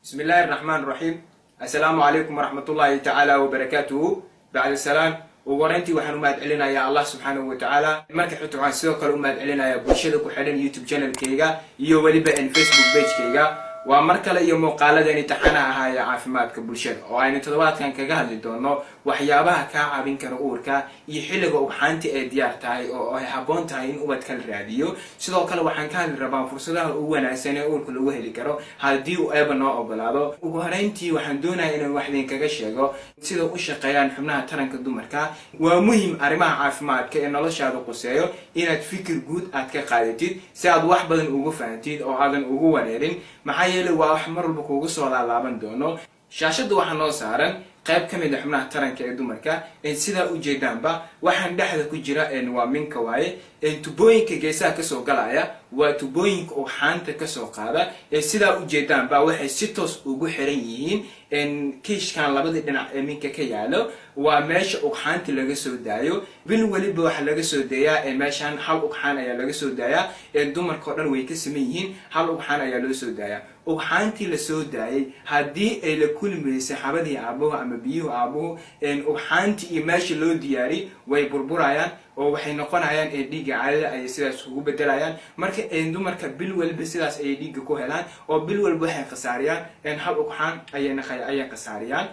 بسم الله الرحمن الرحيم. السلام عليكم ورحمة الله تعالى وبركاته. بعد السلام وورنتي waxaan u mahad celinayaa Allah subhanahu wa ta'ala marka xigta waxaan sidoo kale u mahad celinayaa bulshada ku xidhan YouTube channel-kayga iyo waliba Facebook page-kayga waa mar kale iyo muuqaaladani taxana ahaa caafimaadka bulshada oo aynu toddobaadkan kaga hadli doono waxyaabaha ka caawin kara uurka iyo xilliga ugxaanta ee diyaar tahay oo ay haboon tahay in ubad kala raadiyo sidoo kale waxaan ka hadli rabaa fursadaha ugu wanaagsan ee uurka lagu heli karo hadii uu eeba noo ogolaado ugu horeyntii waxaan doonayaa inaan wax idin kaga sheego sida u shaqeeyaan xubnaha taranka dumarka waa muhiim arrimaha caafimaadka ee noloshaada quseeyo inaad fikir guud aad ka qaadatid si aad wax badan ugu fahamtid oo aadan ugu wareerin maxaa yeelay waa wax mar walba kuugu soo laaban doono shaashada waxa noo saaran qayb kamid ah xubnaha taranka ee dumarka sida u jeedaanba waxaan dhexda ku jira waa minka waaye tubooyinka geesaha ka soo galaya waa tubooyinka ugxaanta ka soo qaada sida u jeedaanba waxay si toos ugu xiran yihiin kiishkan labada dhinac ee minka ka yaalo waa meesha ugxaanta laga soo daayo bil waliba waxa laga soo daayaa meeshan hal ugxaan ayaa laga soo daayaa dumarka oo dhan way ka sameeyeen yihiin hal ugxaan ayaa loo soo daayaa ugxaantii la soo daayay hadii ay la kulmayso xabadii aabaha ama biyuhu aabuhu ugxaantii iyo meesha loo diyaari way burburayaan oo waxay noqonayaan dhiiga caadada ay sidaas ugu bedelayaan marka dumarka bil walba sidaas ay dhiiga ku helaan oo bil walba waxay qasaariyaan hal ugxaan ayay qasaariyaan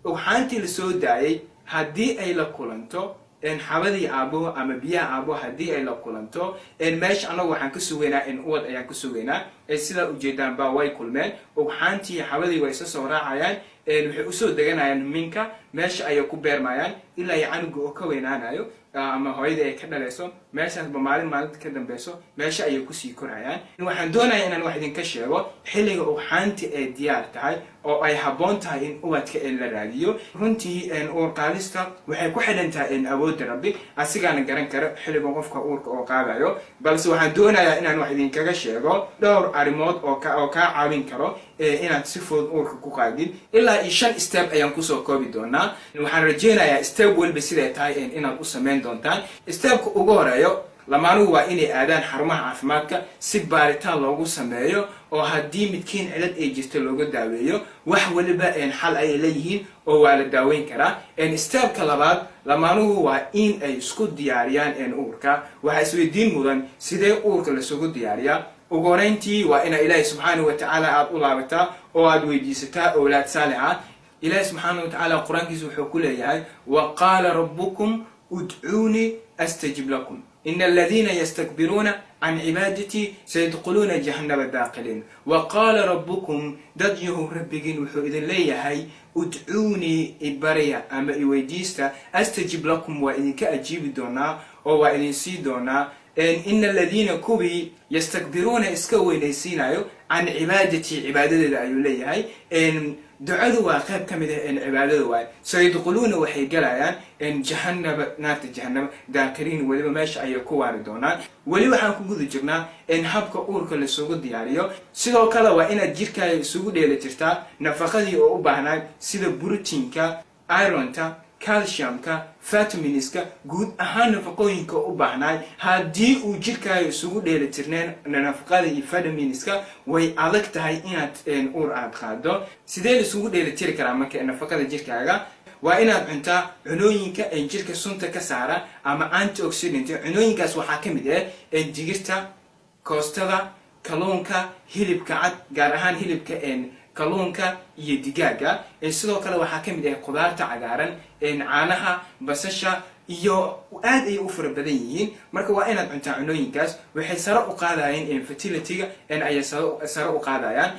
ugxaantii la soo daayay hadii ay la kulanto xabadii aabuhu ama biyaha aabuhu hadii ay la kulanto meesha anagu waxaan ka sugeynaa uwad ayaan ka sugeynaa sida u jeedaan baa way kulmeen ugxaantii xabadii way soo raacayaan waxay u soo deganayaan minka meesha ay ku beermayaan ilaa canuga oo ka weynaanayo ama hooyada ay ka dhalayso meeshaasba maalinta ka dambayso meesha ay ku sii korayaan waxaan doonayaa inaan wax idin ka sheego xilliga ugxaanta ay diyaar tahay oo ay haboon tahay in ubadka la raadiyo runtii uur qaadista waxay ku xidhan tahay awoodda Rabbi asigana garan karo xilliga qofka uurka oo qaadayo balse waxaan doonayaa inaan wax idin kaga sheego dhowr arimood oo ka caawin karo inaad si fudud uurka ku qaadid ilaa 5 step ayaan ku soo koobi doonaa waxaan rajeynayaa step walba sida ay tahay inaad u sameyn doontaan stepka ugu horeeyo lamaanuhu waa inay aadaan xarumaha caafimaadka si baaritaan loogu sameeyo oo hadii midkiin cilad ay jirto looga daaweeyo wax waliba xal ay leeyihiin oo waa la daaweyn karaa stepka labaad lamaanuhu waa in ay isku diyaariyaan uurka waxa isweydiin mudan sidee uurka la isugu diyaariyaa ugu horeyntii waa ina Ilaahay subhanahu wa ta'ala aad u laabataa oo aad weydiisataa awlaad saalixa Ilaahay subhanahu wa ta'ala quraankiisa wuxuu ku leeyahay wa qala rabbukum ud'uuni astajib lakum إن الذين يستكبرون عن عبادتي سيدخلون جهنم داخلين وقال ربكم دجه ربكين وحو إذن ليهي ادعوني إبريا أما إويديستا أستجب لكم وإذن كأجيب دونا أو وإذن سي دونا إن الذين كبي يستكبرون إسكوي ليسينايو عن عبادتي عبادة أيو ليهي دعاء واقب كمده عبادة واي سيدخلون وحي قلايان جهنم نار جهنم داكرين ولما ماشي أي كوار دونان ولي waxaan ku guda jirnaa habka uurka la soo diyaariyo sidoo kale waa inaad jirkaaga isugu dheelitirtaa nafaqadii oo u baahnaa sida proteinka ironta calciumka vitaminska guud ahaan nafaqooyinka u baahnaa hadii uu jirkaaga isugu dheelitirneen nafaqada iyo vitaminska way adag tahay inaad uur aad qaado sidee isugu dheelitiri karaa marka nafaqada jirkaaga waa inaad cuntaa cunooyinka jirka sunta ka saara ama antioxidant cunooyinkaas waxaa kamid ah digirta koostada kalluunka hilibka cad gaar ahaan hilibka kalluunka iyo digaaga sidoo kale waxaa kamid ah qudaarta cagaaran caanaha basasha iyo aad ay u fara badan yihiin marka waa inaad cuntaa cunooyinkaas waxay sare u qaadayaan fertility-ga ay sare u qaadayaan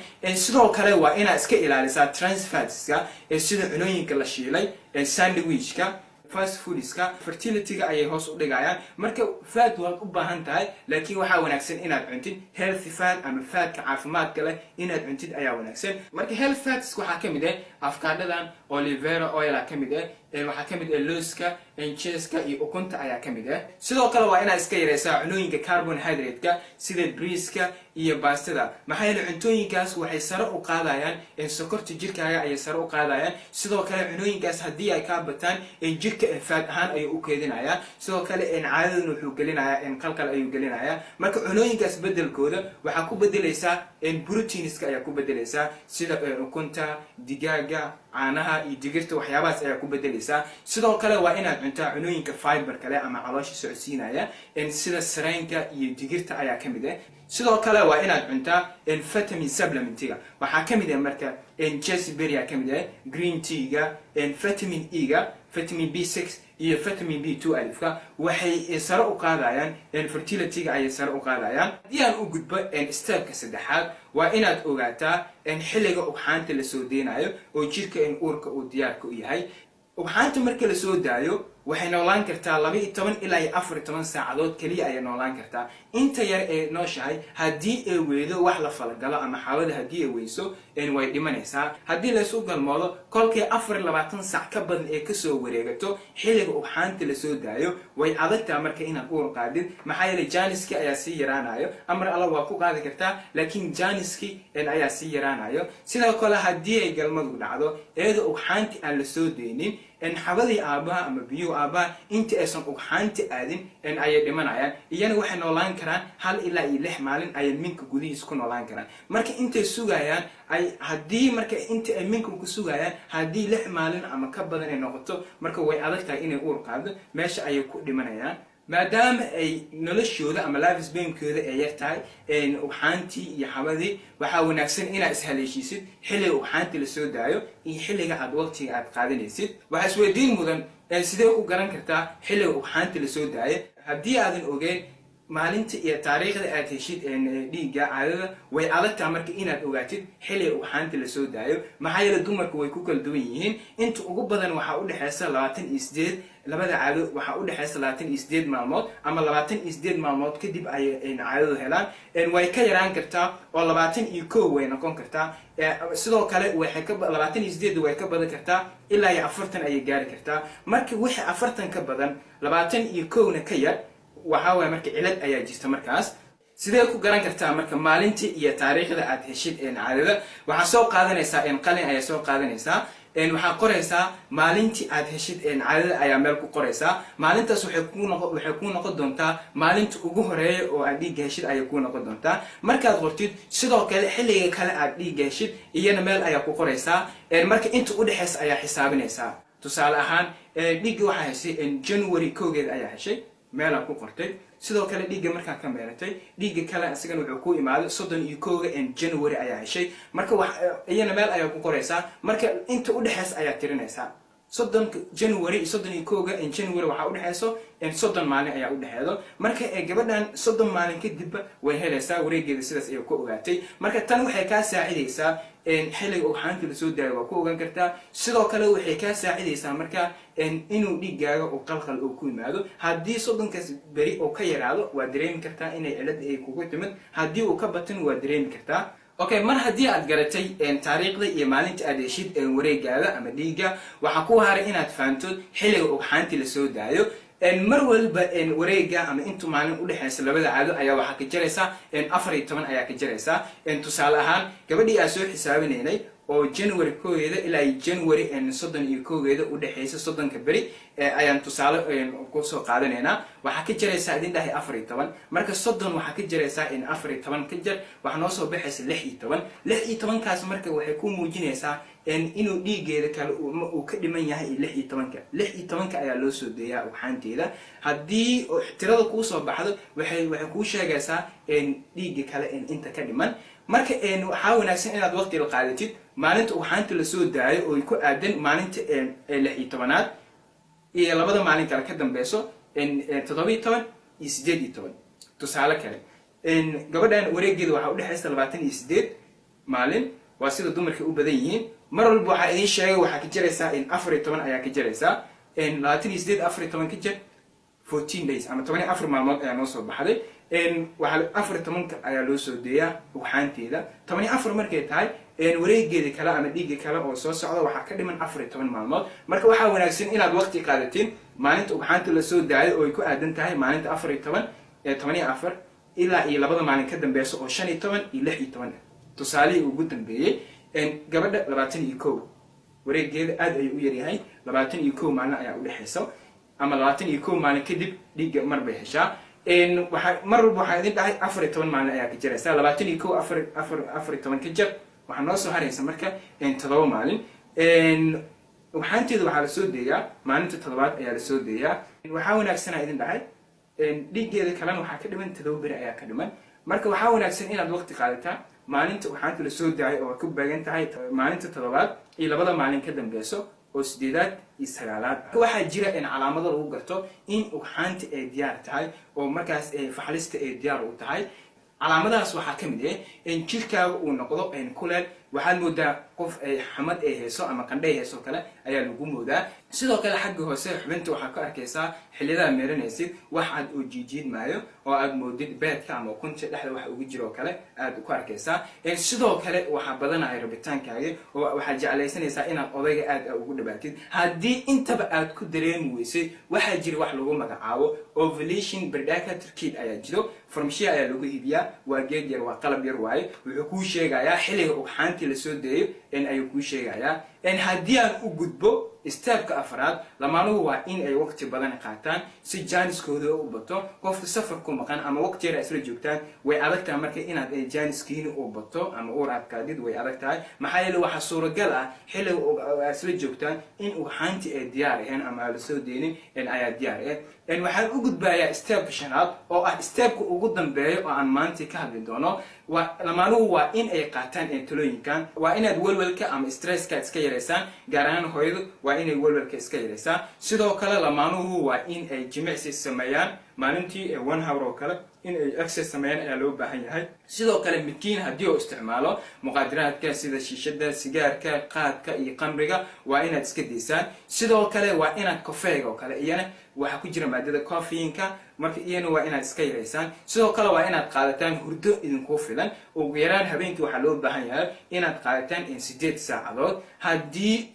sidoo kale waa inaad iska ilaalisaa trans fatska sida cunooyinka la shiilay sandwichka fast foodska fertility-ga ay hoos u dhigayaan marka fat waad u baahan tahay laakiin waxa wanaagsan inaad cuntid healthy fat ama fatka caafimaadka leh inaad cuntid ayaa wanaagsan marka healthy fats waxa kamid ah avocado olive oil kamid ah waxaa ka mid ah looska, cheeska iyo ukunta ayaa ka mid ah. sidoo kale waa inaad iska yareysaa cunooyinka carbohydrate-ka sida briiska iyo baastada, maxaa yeelay cuntooyinkaas waxay sare u qaadayaan sokorta jirkaaga ayay sare u qaadayaan. sidoo kale cunooyinkaas haddii ay kaa bataan jirka faad ahaan ayuu u keedinayaa, sidoo kale caadadana wuxuu gelinayaa qalqal ayuu gelinayaa. marka cunooyinkaas bedelkooda waxaa ku bedelaysaa proteinska ayaa ku bedelaysaa sida ukunta, digaaga, caanaha iyo digirta, waxyaabahaas ayaa ku bedelaysaa. sidoo kale waa inaad cuntaa cunooyinka fiber kale ama caloosha socodsiinaya sida sareenka iyo digirta ayaa ka mid ah. sidoo kale waa inaad cuntaa vitamin supplementiga, waxaa ka mid ah marka raspberry ka mid ah, green tea-ga, vitamin E-ga, vitamin B6 iyo vitamin B2 alifka waxay sare u qaadayaan fertility-ga ayay sare u qaadayaan. haddii aan u gudbo stepka saddexaad, waa inaad ogaataa xilliga ugxaanta la soo deynayo oo jirka uurka uu diyaarka u yahay. ugxaanta marka la soo daayo waxay noolaan kartaa 12 ilaa 14 saacadood kaliya ayay noolaan kartaa. inta yar ee nooshahay haddii ay weydo wax la falgalo ama xawada haddii ay weyso way dhimanaysaa. haddii la isu galmoodo kolkay 24 saac ka badan ee kasoo wareegato xilliga ugxaanta la soo daayo way adagtaa marka inaad uur qaadid, maxaa yeelay jaaniski ayaa sii yaraanayo. amar alla waa ku qaadi kartaa laakiin jaaniski ayaa sii yaraanayo. sidoo kale haddii ay galmadu dhacdo iyadoo ugxaanti aan la soo deynin xabadii aabaha ama biyuhu aabaha inta aysan ugxaanti aadin ayay dhimanayaan. iyana waxay noolaan karaan 1 ilaa 6 maalin ayay minka gudihiisa ku noolaan karaan. marka intay sugayaan haddii marka inta ay minka ku sugayaan haddii 6 maalin ama ka badan ay noqoto marka way adag tahay inay uur qaado, meesha ayay ku dhimanayaan. maadaama ay noloshooda ama life span-kooda ay yar tahay ugxaantii iyo xabadii, waxaa wanaagsan inaad ishaleeshiisid xilliga ugxaantii la soo daayo iyo xilliga aad waqtiga aad qaadanaysid. waxaa isweydiin mudan sidee ku garan kartaa xilliga ugxaantii la soo daayo. haddii aadan ogeyn maalinta iyo taariikhda aad heshid dhiigga caadada way adagtaa marka inaad ogaatid xilliga ugxaanta la soo daayo, maxaa yeelay dumarku way ku kala duwan yihiin. inta ugu badan waxaa u dhaxaysa 28 labada caado waxaa u dhaxaysa 28 maalmood ama 28 maalmood kadib ay caadadu helaan. way ka yaraan kartaa oo 21 way noqon kartaa. sidoo kale waxay ka 28 way ka badan kartaa ilaa 40 ay gaari kartaa. marka wixii 40 ka badan 21 na ka yar waxa way marka cilad ayaa jirta. markaas sidee ku garan kartaa marka maalintii iyo taariikhda aad heshid caadada? waxaa soo qaadanaysaa qalin ayaa soo qaadanaysaa, waxaa qoraysaa maalintii aad heshid caadada ayaa meel ku qoraysaa. maalintaas waxay ku noqon doontaa maalinta ugu horeeya oo aad dhiigga heshid ayay ku noqon doontaa. markaad qortid sidoo kale xilliga kale aad dhiigga heshid iyana meel ayaa ku qoraysaa. marka inta u dhaxaysa ayaa xisaabinaysaa. tusaale ahaan dhiigga waxaa heshay January 1 ayaa heshay, meelaa ku qortay. sidoo kale dhiigga markaa ka meeratay dhiigga kale asagana wuxuu ku imaaday 31 January ayaa heshay. marka iyana meel ayaa ku qoraysaa. marka inta u dhaxaysa ayaa tirinaysaa. 30 January 31 January waxaa u dhaxayso 30 maalin ayaa u dhaxeedo. marka gabadhan 30 maalin kadib way helaysaa wareegeeda sidaas ay ku ogaatay. marka tan waxay ka saacidaysaa xilliga ugxaanta la soo daayo waa ku ogaan kartaa. sidoo kale waxay ka saacidaysaa marka inuu dhiiggaaga uu qalqal uu ku yimaado. haddii 30 beri oo ka yaraado waa dareemi kartaa inay cilad ay kugu timid, haddii uu ka batan waa dareemi kartaa. okay, mar haddii aad garatay taariikhda iyo maalinta aad heshid wareegaada ama dhiigga, waxaa ku haray inaad fahanto xilliga ugxaantii la soo daayo. mar walba wareega ama intu maalin u dhaxaysa labada caado ayaa waxaa ka jaraysaa 14 ayaa ka jaraysaa. tusaale ahaan gabadhii aan soo xisaabinaynay oo January 1 ilaa January 31 u dhaxaysa 30 beri ayaan tusaale ku soo qaadanaynaa. waxaa ka jaraysaa idin dhahay 14. marka 30 waxaa ka jaraysaa 14 ka jar waxa noo soo baxaysa 16 kaas marka waxay ku muujinaysaa inuu dhiigeeda kale uu ka dhiman yahay 16 ayaa loo soo deeyaa ugxaanteeda. haddii tirada kuu soo baxdo waxay kuu sheegaysaa dhiigga kale inta ka dhiman. marka waxaa wanaagsan inaad waqti la qaadatid maalinta ugxaanta la soo daayo oo ku aadan maalinta 16aad iyo labada maalin kale ka dambayso 17 iyo 18. tusaale kale gabadhan wareegeeda waxaa u dhaxaysa 28 maalin, waa sida dumarka u badan yihiin. mar walba waxaa idin sheegay waxaa ka jaraysaa 14 ayaa ka jaraysaa. 28 14 ka jar 14 days ama 14 maalmood ayaa noo soo baxday. waxa 14 ayaa loo soo deeyaa ugxaanteeda 14 markay tahay wareegeeda kale ama dhiigga kale oo soo socda waxa ka dhiman 14 maalmood marka waxa wanaagsan inaad waqti qaadatiin maalinta ugxaanta la soo daayo oo ay ku aadan tahay maalinta 14 ilaa iyo labada maalin ka dambeeyso oo 15 iyo 16 tusaalihii ugu dambeeyay gabadha 21 wareegeeda aad ay u yar yahay 21 maalin ayaa u dhaxayso ama 21 maalin kadib dhiigga mar bay heshaa waxa mar walba waxa idin dhahay 14 maalin ayaa ka jiraysa 21 14 ka jir waxa noo soo haraysa marka 7 maalin waxaanteedu waxa la soo deeyaa maalinta 7aad ayaa la soo deeyaa waxa wanaagsan idin dhahay dhiiggeeda kalena waxa ka dhiman 7 bari ayaa ka dhiman marka waxa wanaagsan inaad waqti qaadataa maalinta waxaanta la soo daayay oo ku baagan tahay maalinta 7aad iyo labada maalin ka dambeeyso oo 8aad iyo 9aad waxa jira in calaamado lagu garto in ugxaanta ay diyaar tahay oo markaas ay faxlista ay diyaar u tahay calaamadahaas waxa kamid ah in jirkaaga uu noqdo kuleel waxaad moodaa qof ay xamad ay hayso ama qandhay hayso kale ayaa lagu moodaa sidoo kale xagga hoose xubinta waxa ka arkaysaa xilliyada meeranaysid wax aad oo jiijiid maayo oo aad moodid beedka ama kunta dhexda wax ugu jiro kale aad ku arkaysaa sidoo kale waxa badanaya rabitaankaaga oo waxa jeclaysanaysaa inaad odayga aad ugu dhabaatid haddii intaba aad ku dareemi weysay waxa jira wax lagu magacaabo ovulation predator kit ayaa jiro farmashiya ayaa lagu iibiyaa waa geed yar waa qalab yar waaye wuxuu ku sheegayaa xilliga ugxaantii la soo deeyo ayuu ku sheegayaa haddii aan u gudbo stepka afraad lamaanuhu waa in ay waqti badan qaataan si jaaniskooda u bato qofka safar ku maqan ama waqti yar isla joogtaan way adag tahay marka inaad jaaniskiina u bato ama u raadkaadid way adag tahay maxaa yeelay waxa suuragal ah xilliga isla joogtaan in ugxaantii ay diyaar ahayn ama la soo deeynin ayaa diyaar waxaan u gudbayaa stepka shanaad oo ah stepka ugu dambeeyo oo aan maanta ka hadli doono lamaanuhu waa in ay qaataan talooyinkan waa inaad walwalka ama stresska iska yareysaan gaar ahaan hooyadu waa inay walwalka iska yareysaan sidoo kale lamaanuhu waa in ay jimicsi sameeyaan maalintii 1 hour oo kale in ay exercise sameeyaan ayaa loo baahan yahay sidoo kale midkiin haddii uu isticmaalo muqaadaraadka sida shiishada sigaarka qaadka iyo qamriga waa inaad iska deysaan sidoo kale waa inaad kafeega oo kale iyana waxa ku jira maadada caffeine-ka marka iyana waa inaad iska yareysaan sidoo kale waa inaad qaadataan hurdo idinku filan ugu yaraan habeenkii waxa loo baahan yahay inaad qaadataan 8 saacadood haddii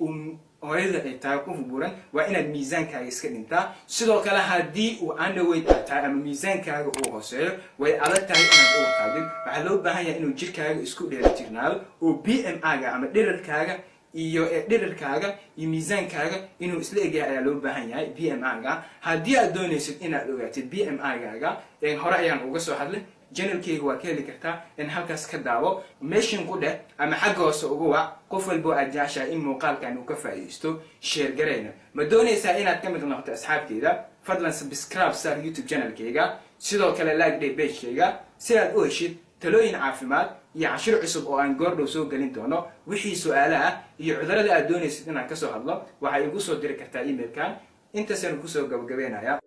hooyada ay tahay qof buuran waa inaad miisaankaaga iska dhintaa sidoo kale haddii uu underweight tahay ama miisaankaaga uu hooseeyo way adag tahay inaad u qaadin waxa loo baahan yahay inuu jirkaaga isku dheelitirnaado oo BMI-ga ama dhererkaaga iyo miisaankaaga inuu isla egyahay ayaa loo baahan yahay BMI-ga haddii aad doonaysid inaad ogaatid BMI-gaaga hore ayaan uga soo hadlay channelkayga waa ka heli kartaa halkaas ka daawo meeshan ku dheh ama xagga hoose ugu wac qof walba aad jeceshahay in muuqaalkan uu ka faa'iideysto share gareyna ma doonaysaa inaad ka mid noqoto asxaabteyda fadlan subscribe saar YouTube channelkayga sidoo kale like day page-kayga si aad u heshid talooyin caafimaad iyo cashir cusub oo aan goordhow soo gelin doono wixii su'aalaha iyo cudurrada aad doonaysid inaan ka soo hadlo waxa igu soo diri kartaa emailkan intaasaan ku soo gabagabeenayaa